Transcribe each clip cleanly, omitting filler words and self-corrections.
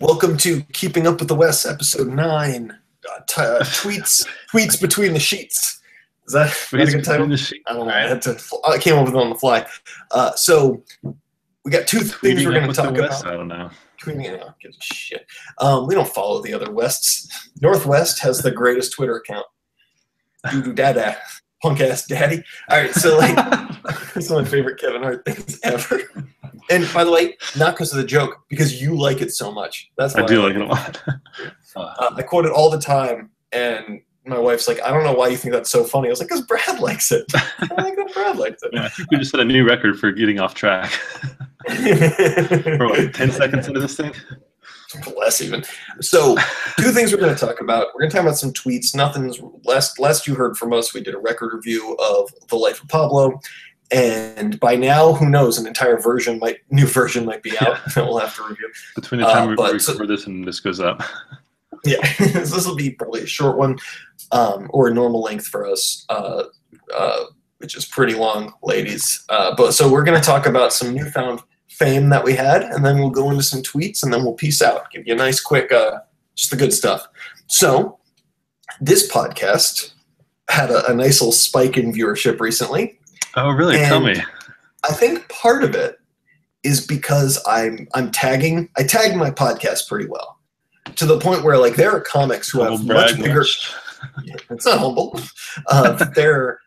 Welcome to Keeping Up with the West, episode 9. Tweets between the sheets. Is that a good title? I don't know. I came up with it on the fly. So we got two things we're going to talk about. I don't know. Gives a shit. We don't follow the other Wests. Northwest has the greatest Twitter account. Doo-doo dada. Punk ass daddy. All right, so it's one of my favorite Kevin Hart things ever. And by the way, not because of the joke, because you like it so much. That's why I do like it a lot. I quote it all the time, and my wife's like, "I don't know why you think that's so funny." I was like, "Because Brad likes it." I like that Brad likes it. Yeah, I think we just set a new record for getting off track. For what, 10 seconds into this thing? Less even. So, two things we're going to talk about. We're going to talk about some tweets. Nothing's last you heard from us. We did a record review of The Life of Pablo, and by now, who knows? An entire new version might be out. That we'll have to review between the time we record this and this goes up. Yeah, this will be probably a short one, or a normal length for us, which is pretty long, ladies. So we're going to talk about some newfound fame that we had, and then we'll go into some tweets, and then we'll peace out. Give you a nice, quick, just the good stuff. So this podcast had a nice little spike in viewership recently. Oh, really? Tell me. I think part of it is because I tag my podcast pretty well, to the point where there are comics who have much bigger. Yeah, it's not humble. There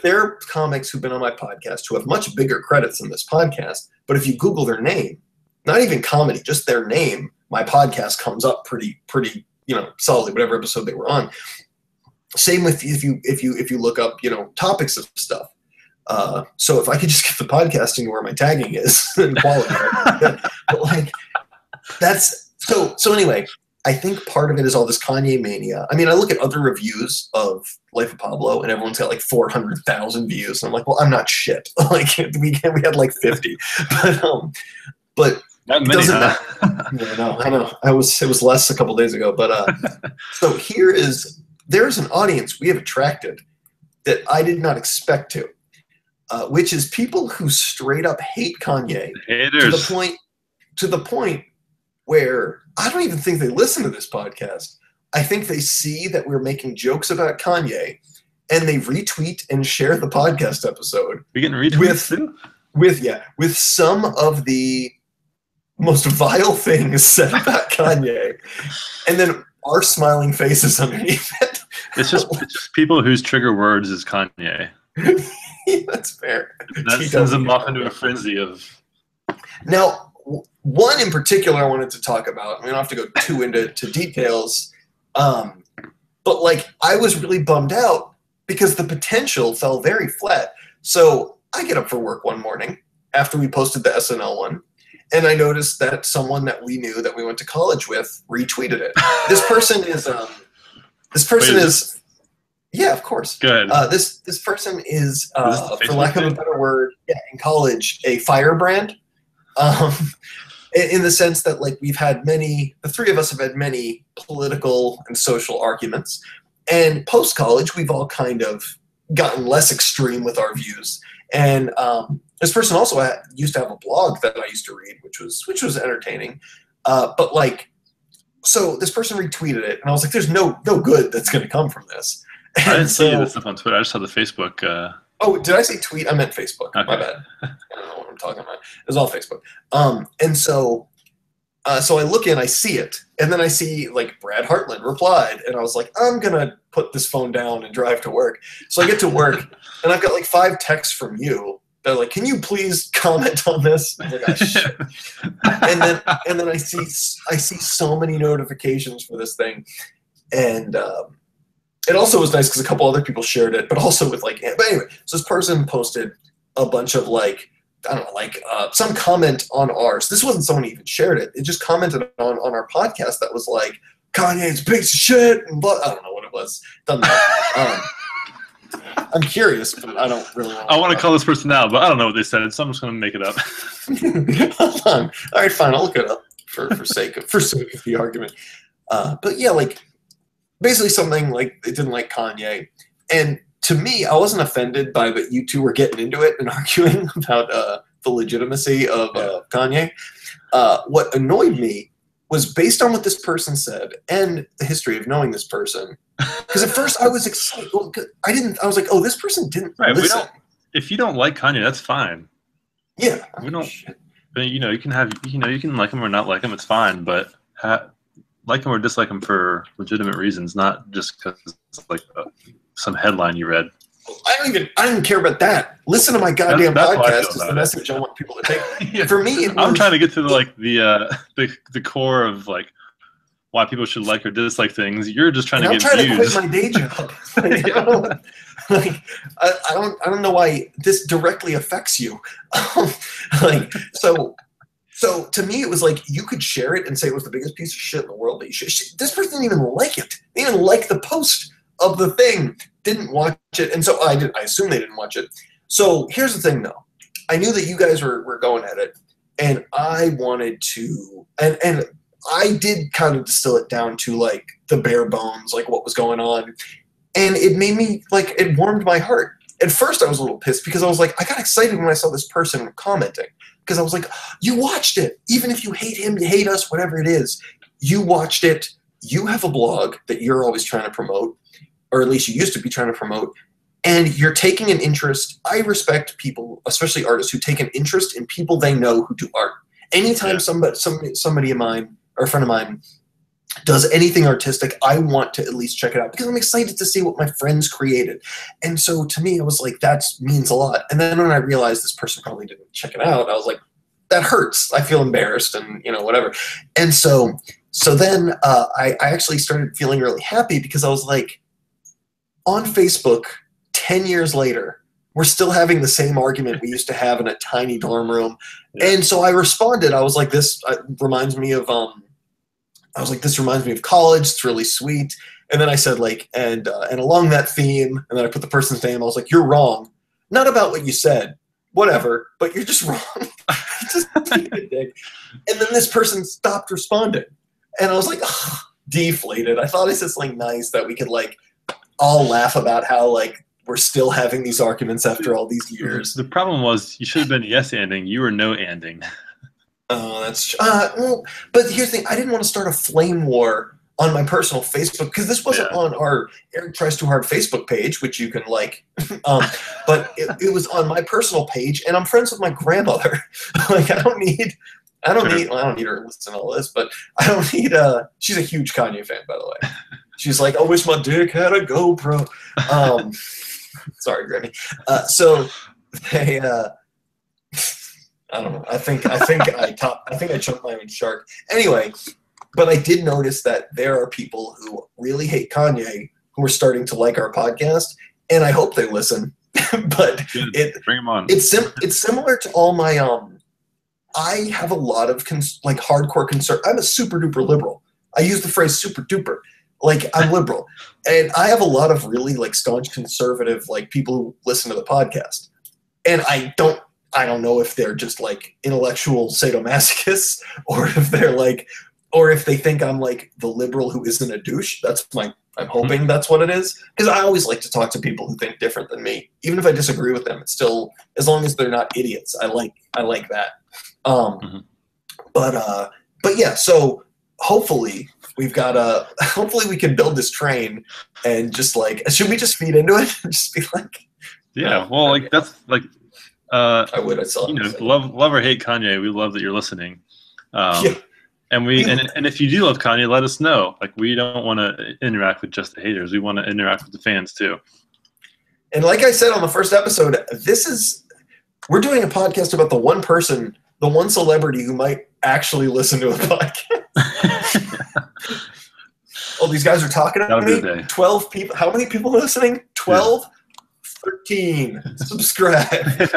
are comics who've been on my podcast who have much bigger credits than this podcast. But if you Google their name, not even comedy, just their name, my podcast comes up pretty, solidly, whatever episode they were on. Same with if you look up, topics of stuff. So if I could just get the podcasting where my tagging is and quality, but that's so anyway. I think part of it is all this Kanye mania. I mean, I look at other reviews of Life of Pablo, and everyone's got 400,000 views. And I'm like, well, I'm not shit. We had 50, but not many. Doesn't matter. Yeah, no, I know. It was less a couple days ago, but so there's an audience we have attracted that I did not expect to, which is people who straight up hate Kanye. Haters. To the point where I don't even think they listen to this podcast. I think they see that we're making jokes about Kanye, and they retweet and share the podcast episode. You're getting retweets too? With some of the most vile things said about Kanye, and then our smiling faces underneath it. It's just people whose trigger words is Kanye. Yeah, that's fair. That sends them off into a frenzy of. Now, one in particular I wanted to talk about. We don't have to go too into details, but I was really bummed out because the potential fell very flat. So I get up for work one morning after we posted the SNL one, and I noticed that someone that we knew that we went to college with retweeted it. This person is. Yeah, of course. Good. This person is for lack of a better word, in college, a firebrand. In the sense that we've had the three of us have had many political and social arguments, and post-college we've all kind of gotten less extreme with our views. And this person also used to have a blog that I used to read, which was entertaining. So this person retweeted it, and I was like, "There's no good that's going to come from this." And I didn't see this stuff on Twitter. I just saw the Facebook. Oh, did I say tweet? I meant Facebook. Okay. My bad. I don't know what I'm talking about. It was all Facebook. And so I look in, I see it, and then I see Brad Hartland replied, and I was like, I'm gonna put this phone down and drive to work. So I get to work, and I've got 5 texts from you. They're like, can you please comment on this? I'm like, oh, shit. and then I see so many notifications for this thing, and it also was nice because a couple other people shared it, but also with but anyway, so this person posted a bunch of I don't know, some comment on ours. This wasn't someone who even shared it. It just commented on our podcast that was Kanye's a piece of shit, and I don't know what it was. Doesn't matter. I'm curious, but I don't really want to. I want to call this person out, but I don't know what they said, so I'm just going to make it up. Hold on. All right, fine. I'll look it up for sake of the argument. But yeah, basically something they didn't like Kanye. And to me, I wasn't offended by that you two were getting into it and arguing about the legitimacy of Kanye. What annoyed me was based on what this person said and the history of knowing this person. Because at first I was excited. I was like, oh, this person didn't listen. If you don't like Kanye, that's fine. Yeah. We don't. You know, you can like him or not like him. It's fine, but like him or dislike him for legitimate reasons, not just because it's like some headline you read. I don't even care about that. Listen to my goddamn podcast is the message I want people to take. Yeah. For me, I'm trying to get to the core of like why people should like or dislike things. You're just trying to get views. I'm trying to quit my day job. I don't know why this directly affects you. So to me, it was like you could share it and say it was the biggest piece of shit in the world. That you should. This person didn't even like it. They didn't even like the post of the thing. Didn't watch it, and so I assume they didn't watch it. So here's the thing, though. I knew that you guys were going at it, and I wanted to, and I did kind of distill it down to like the bare bones, like what was going on, and it made me like it warmed my heart. At first, I was a little pissed because I was like, I got excited when I saw this person commenting because I was like, you watched it, even if you hate him, you hate us, whatever it is, you watched it. You have a blog that you're always trying to promote. Or at least you used to be trying to promote, and you're taking an interest. I respect people, especially artists, who take an interest in people they know who do art. Anytime somebody of mine or a friend of mine does anything artistic, I want to at least check it out because I'm excited to see what my friends created. And so to me, I was like, that means a lot. And then when I realized this person probably didn't check it out, I was like, that hurts. I feel embarrassed and, whatever. And so then I actually started feeling really happy because I was like, on Facebook, 10 years later, we're still having the same argument we used to have in a tiny dorm room. Yeah. And so I responded. I was like, this reminds me of college. It's really sweet. And then I said and along that theme, and then I put the person's name. I was like, you're wrong. Not about what you said, whatever, but you're just wrong. Just being a dick. And then this person stopped responding. And I was like, deflated. I thought I said something nice that we could all laugh about how we're still having these arguments after all these years. The problem was you should have been yes-anding. You were no-anding. Oh, that's but here's the thing. I didn't want to start a flame war on my personal Facebook because this wasn't on our Eric Tries Too Hard Facebook page, which you can but it was on my personal page, and I'm friends with my grandmother. I don't need her to listen to all this, but I don't need she's a huge Kanye fan, by the way. She's like, I wish my dick had a GoPro. Sorry, Grammy. So they, I don't know. I think I jumped my own shark. Anyway, but I did notice that there are people who really hate Kanye who are starting to like our podcast, and I hope they listen. But bring them on. It's similar to all my I have a lot of hardcore concern. I'm a super duper liberal. I use the phrase super duper. I'm liberal, and I have a lot of really staunch conservative people who listen to the podcast, and I don't know if they're just intellectual sadomasochists or if they're or if they think I'm the liberal who isn't a douche. I'm hoping that's what it is, because I always like to talk to people who think different than me, even if I disagree with them. It's still, as long as they're not idiots, I like that. But yeah, so hopefully we can build this train and just should we just feed into it? Just be that's I would. I saw love or hate Kanye. We love that you're listening. And if you do love Kanye, let us know. We don't want to interact with just the haters. We want to interact with the fans too. And like I said on the first episode, we're doing a podcast about the one person, the one celebrity who might actually listen to a podcast. Oh, these guys are talking to me. 12 people. How many people listening? 12? Yeah. 13. Subscribe.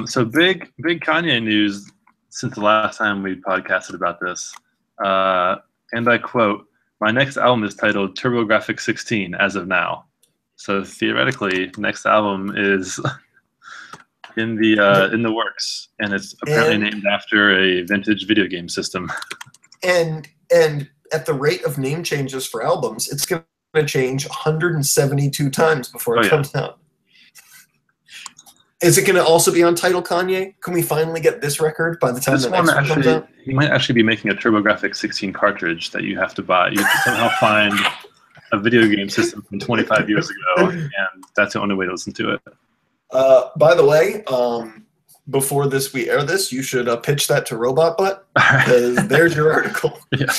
So big Kanye news since the last time we podcasted about this. And I quote, "My next album is titled TurboGrafx 16 as of now." So theoretically, next album is in the works, and it's apparently named after a vintage video game system. And at the rate of name changes for albums, it's going to change 172 times before it comes out. Is it going to also be on Tidal Kanye? Can we finally get this record by the time the next one comes out? He might actually be making a TurboGrafx 16 cartridge that you have to buy. You have to somehow find a video game system from 25 years ago, and that's the only way to listen to it. By the way, before we air this, you should pitch that to Robot Butt, because there's your article. Yeah.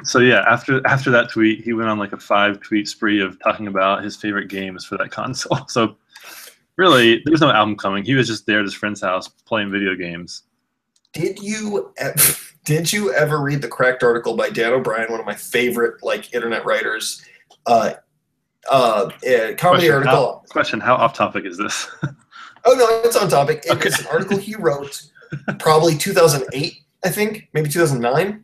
So yeah, after that tweet, he went on like a 5-tweet spree of talking about his favorite games for that console. So really, there's no album coming. He was just there at his friend's house playing video games. Did you ever read the Cracked article by Dan O'Brien, one of my favorite internet writers? Comedy article. Question: How off topic is this? Oh no, it's on topic. It's an article he wrote, probably 2008, I think, maybe 2009.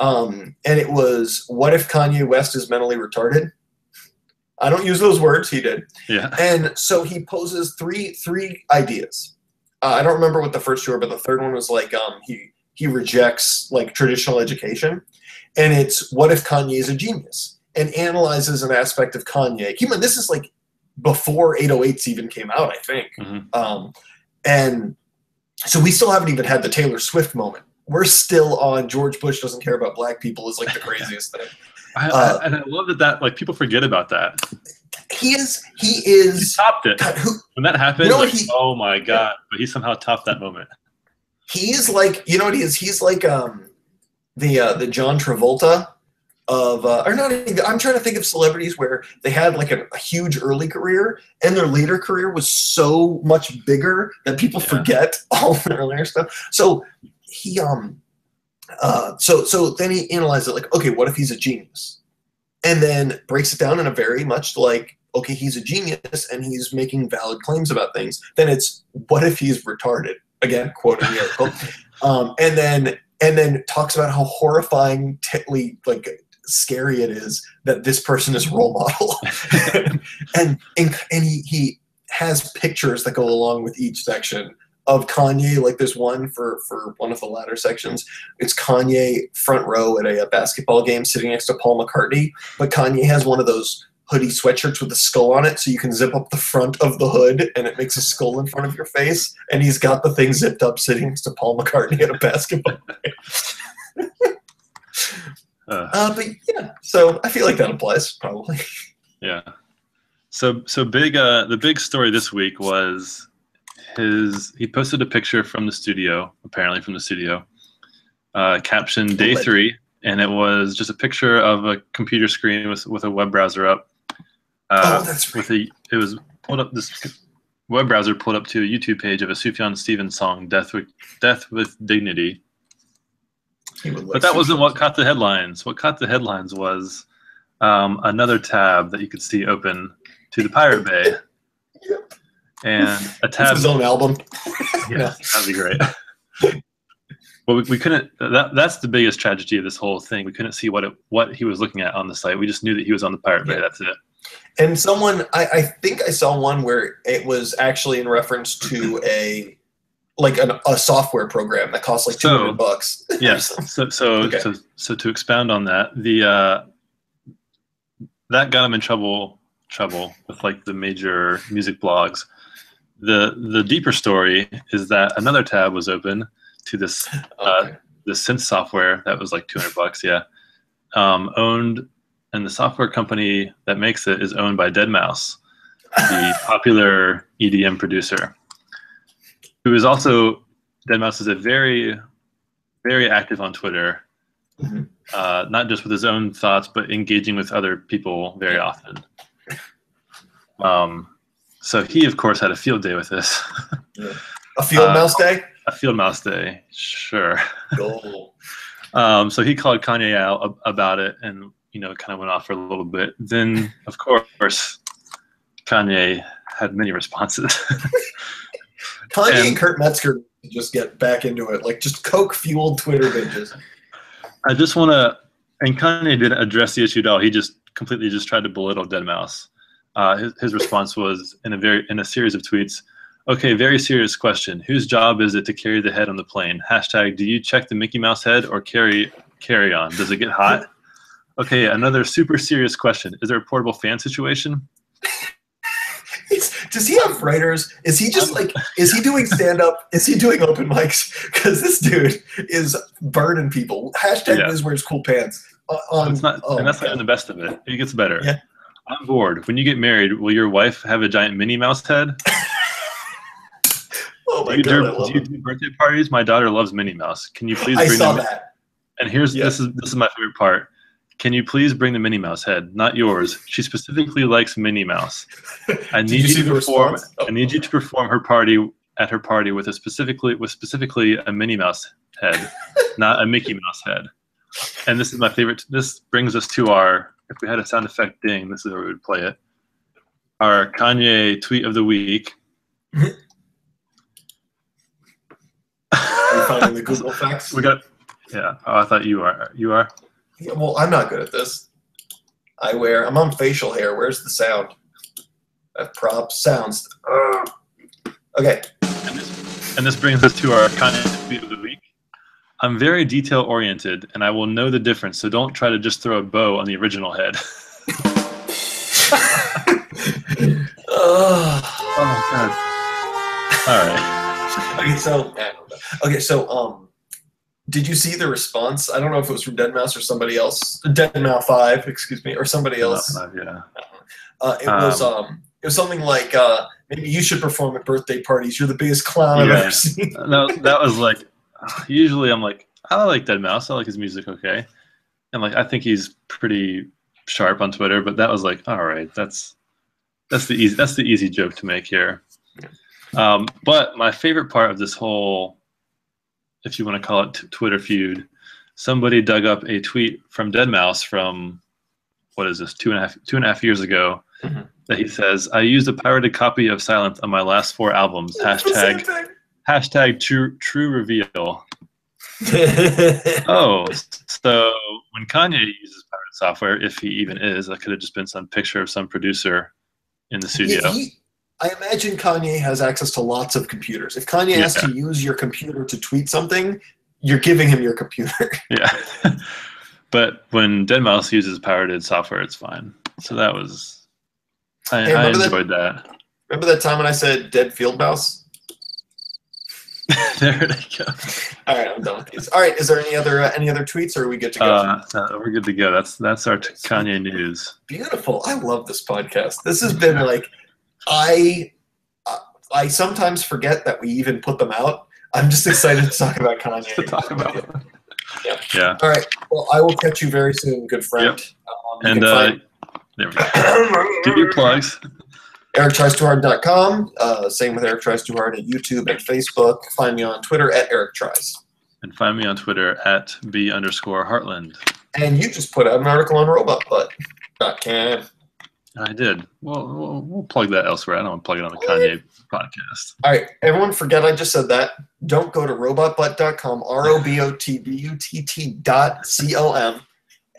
And it was, what if Kanye West is mentally retarded? I don't use those words. He did. Yeah. And so he poses three ideas. I don't remember what the first two were, but the third one was he rejects traditional education, and it's, what if Kanye is a genius, and analyzes an aspect of Kanye. This is before 808s even came out, I think. Mm-hmm. And so we still haven't even had the Taylor Swift moment. We're still on George Bush doesn't care about black people is the craziest thing. And I love that people forget about that. He topped it. God, when that happened, oh my God. Yeah. But he somehow topped that moment. He's you know what he is? He's the John Travolta of, or not even, I'm trying to think of celebrities where they had a huge early career and their later career was so much bigger that people forget all the earlier stuff. So he, so then he analyzed it okay, what if he's a genius? And then breaks it down in a very much okay, he's a genius and he's making valid claims about things. Then it's, what if he's retarded? Again, quoting the article. And then talks about how horrifyingly scary it is that this person is a role model. and he has pictures that go along with each section of Kanye. There's one for one of the latter sections. It's Kanye front row at a basketball game sitting next to Paul McCartney, but Kanye has one of those hoodie sweatshirts with a skull on it, so you can zip up the front of the hood and it makes a skull in front of your face, and he's got the thing zipped up sitting next to Paul McCartney at a basketball game. But yeah, so I feel like that applies probably. Yeah. So big. The big story this week was he posted a picture from the studio, apparently from the studio, captioned "Day 3," and it was just a picture of a computer screen with a web browser up. That's right. It was pulled up. This web browser pulled up to a YouTube page of a Sufjan Stevens song, "Death with Dignity." But that wasn't what caught the headlines. What caught the headlines was another tab that you could see open to the Pirate Bay. Yep. And a tab. His own album. Yeah, that'd be great. Well, we couldn't. That's the biggest tragedy of this whole thing. We couldn't see what he was looking at on the site. We just knew that he was on the Pirate Bay. That's it. And someone, I think I saw one where it was actually in reference to a software program that costs $200. Yes. So to expound on that, that got him in trouble with the major music blogs. The deeper story is that another tab was open to this the synth software that was $200. Yeah, owned, and the software company that makes it is owned by deadmau5, the popular EDM producer, who is also, deadmau5 is a very, very active on Twitter, not just with his own thoughts, but engaging with other people very often. So he, of course, had a field day with this. Yeah. A field mouse day? A field mouse day, sure. Goal. So he called Kanye out about it and, kind of went off for a little bit. Then, of course, Kanye had many responses. Kanye and Kurt Metzger just get back into it, just coke-fueled Twitter binges. I just want to, and Kanye didn't address the issue at all. He just completely tried to belittle deadmau5. His response was in a series of tweets. Okay, very serious question. Whose job is it to carry the head on the plane? # do you check the Mickey Mouse head or carry on? Does it get hot? Okay, another super serious question. Is there a portable fan situation? Does he have writers? Is he just is he doing stand-up? Is he doing open mics? Because this dude is burning people. Hashtag Liz wears cool pants. And that's not even the best of it. It gets better. Yeah. I'm bored. When you get married, will your wife have a giant Minnie Mouse head? Oh my God! Do you do birthday parties? My daughter loves Minnie Mouse. Can you please bring I saw that. And this is my favorite part. Can you please bring the Minnie Mouse head? Not yours. She specifically likes Minnie Mouse. I need you to perform. I need you to perform her party with specifically a Minnie Mouse head, not a Mickey Mouse head. And this is my favorite. This brings us to our. If we had a sound effect ding, this is where we would play it. Our Kanye tweet of the week. Are you finding the Google facts? Yeah. Oh, I thought you are. You are? Yeah, well, I'm not good at this. I'm on facial hair. Where's the sound? Props, sounds. Okay. And this brings us to our Kanye tweet of the week. I'm very detail-oriented, and I will know the difference, so don't try to just throw a bow on the original head. Oh, God. All right. Okay, so did you see the response? I don't know if it was from Deadmau5 or somebody else. Deadmau5, excuse me, or somebody else. Yeah. It was something like maybe you should perform at birthday parties. You're the biggest clown I've ever seen. That was like. Usually, I'm like, I like Deadmau5. I like his music, okay, and I think he's pretty sharp on Twitter. But that was like, all right, that's the easy joke to make here. But my favorite part of this whole, if you want to call it Twitter feud, somebody dug up a tweet from Deadmau5 from, what is this, two and a half years ago, that he says, I used a pirated copy of Silence on my last 4 albums. Hashtag true reveal. Oh, so when Kanye uses pirate software, if he even is, that could have just been some picture of some producer in the studio. I imagine Kanye has access to lots of computers. If Kanye has to use your computer to tweet something, you're giving him your computer. Yeah. But when Deadmau5 uses pirated software, it's fine. So that was, I enjoyed that. Remember that time when I said dead field mouse? There they go. All right, I'm done with these. All right, is there any other tweets, or are we good to go? No, we're good to go. That's our Kanye news. Beautiful. I love this podcast. This has been I sometimes forget that we even put them out. I'm just excited to talk about Kanye. To talk about it. Yeah. All right. Well, I will catch you very soon, good friend. Yep. There we go. Do your plugs. EricTriesTooHard.com. Same with Eric Tries Too Hard at YouTube and Facebook. Find me on Twitter at Eric Tries. And find me on Twitter at B_Heartland. And you just put out an article on robotbutt.com. I did. Well, we'll plug that elsewhere. I don't want to plug it on the Kanye podcast. All right. Everyone forget I just said that. Don't go to robotbutt.com, ROBOTBUTT.com.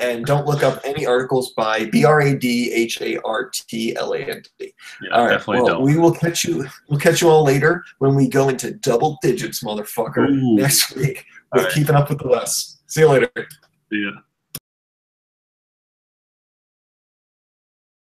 And don't look up any articles by BRADHARTLAND. Yeah, all right, definitely don't. We will catch you. We'll catch you all later when we go into double digits, motherfucker. Next week with Keeping Up with the West. See you later. See ya.